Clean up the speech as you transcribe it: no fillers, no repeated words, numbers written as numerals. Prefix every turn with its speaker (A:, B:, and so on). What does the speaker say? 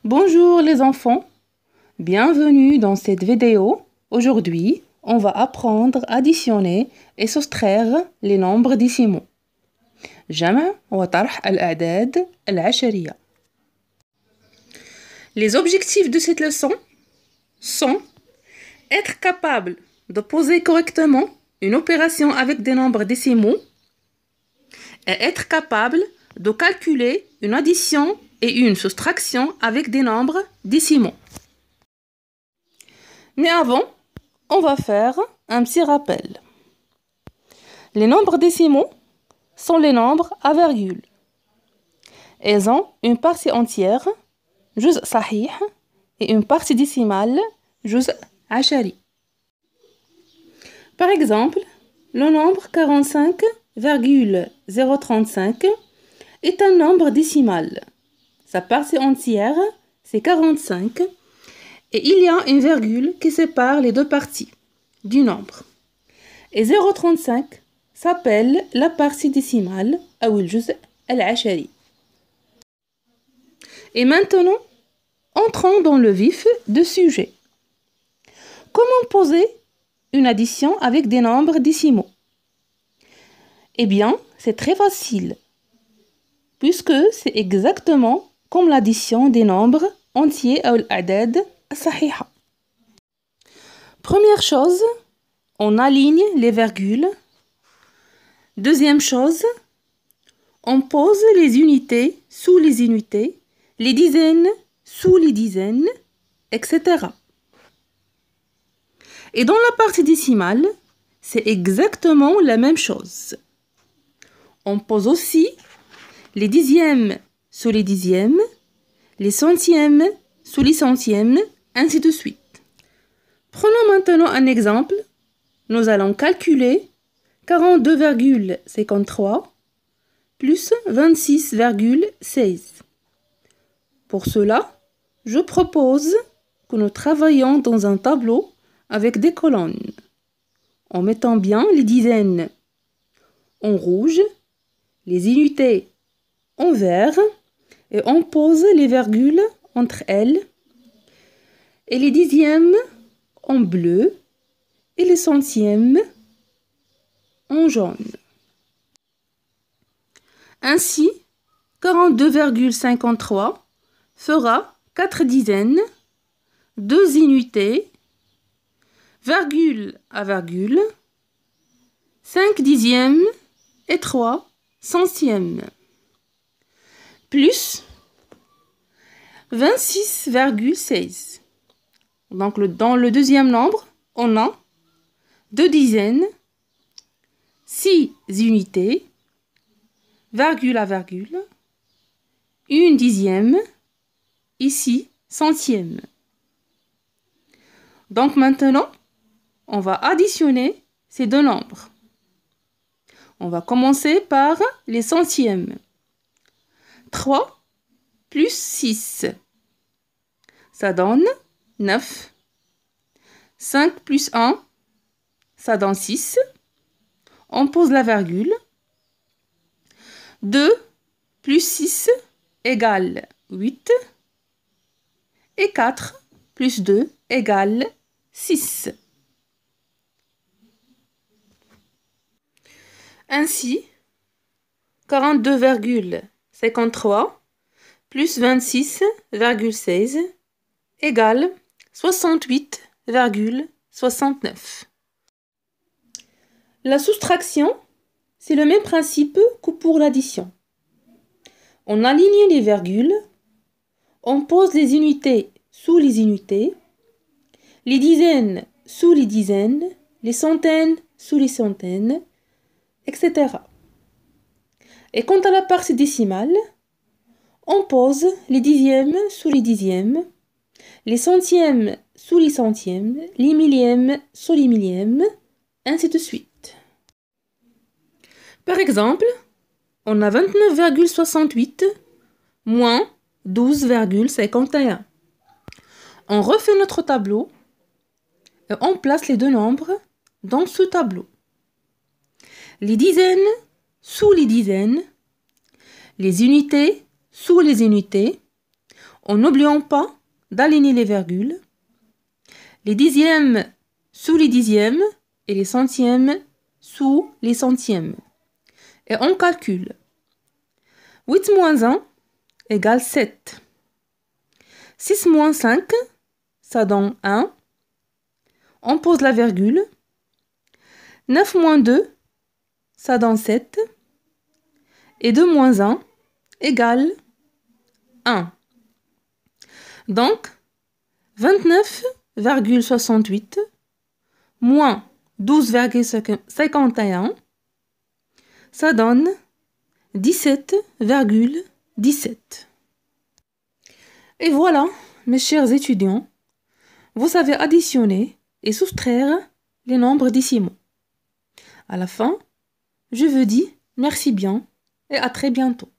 A: Bonjour les enfants, bienvenue dans cette vidéo. Aujourd'hui, on va apprendre à additionner et soustraire les nombres décimaux. جمع وطرح الأعداد العشرية. Les objectifs de cette leçon sont être capable de poser correctement une opération avec des nombres décimaux et être capable de calculer une addition et une soustraction avec des nombres décimaux. Mais avant, on va faire un petit rappel. Les nombres décimaux sont les nombres à virgule. Ils ont une partie entière, جزء صحيح, et une partie décimale, جزء عشري. Par exemple, le nombre 45,035 est un nombre décimal. Sa partie entière, c'est 45, et il y a une virgule qui sépare les deux parties du nombre. Et 0,35 s'appelle la partie décimale, أو الجزء العشري. Et maintenant, entrons dans le vif du sujet. Comment poser une addition avec des nombres décimaux? Eh bien, c'est très facile, puisque c'est exactement comme l'addition des nombres entiers أو الأعداد الصحيحة. Première chose, on aligne les virgules. Deuxième chose, on pose les unités sous les unités, les dizaines sous les dizaines, etc. Et dans la partie décimale, c'est exactement la même chose. On pose aussi les dixièmes sous les dixièmes, les centièmes sous les centièmes, ainsi de suite. Prenons maintenant un exemple. Nous allons calculer 42,53 plus 26,16. Pour cela, je propose que nous travaillions dans un tableau avec des colonnes, en mettant bien les dizaines en rouge, les unités en vert, et on pose les virgules entre elles, et les dixièmes en bleu, et les centièmes en jaune. Ainsi, 42,53 fera 4 dizaines, 2 unités, virgule à virgule, 5 dixièmes et 3 centièmes, plus 26,16. Donc, dans le deuxième nombre, on a 2 dizaines, 6 unités, virgule à virgule, 1 dixième, ici, centième. Donc maintenant, on va additionner ces deux nombres. On va commencer par les centièmes. 3 plus 6, ça donne 9. 5 plus 1, ça donne 6. On pose la virgule. 2 plus 6 égale 8. Et 4 plus 2 égale 6. Ainsi, 42,53 plus 26,16 égale 68,69. La soustraction, c'est le même principe que pour l'addition. On aligne les virgules, on pose les unités sous les unités, les dizaines sous les dizaines, les centaines sous les centaines, etc. Et quant à la partie décimale, on pose les dixièmes sous les dixièmes, les centièmes sous les centièmes, les millièmes sous les millièmes, ainsi de suite. Par exemple, on a 29,68 moins 12,51. On refait notre tableau et on place les deux nombres dans ce tableau. Les dizaines sous les dizaines, les unités sous les unités, en n'oubliant pas d'aligner les virgules, les dixièmes sous les dixièmes et les centièmes sous les centièmes. Et on calcule. 8 moins 1 égale 7. 6 moins 5, ça donne 1. On pose la virgule. 9 moins 2, ça donne 7. Et 2 moins 1 égale 1. Donc, 29,68 moins 12,51, ça donne 17,17. Et voilà, mes chers étudiants, vous savez additionner et soustraire les nombres décimaux. À la fin, je vous dis merci bien et à très bientôt.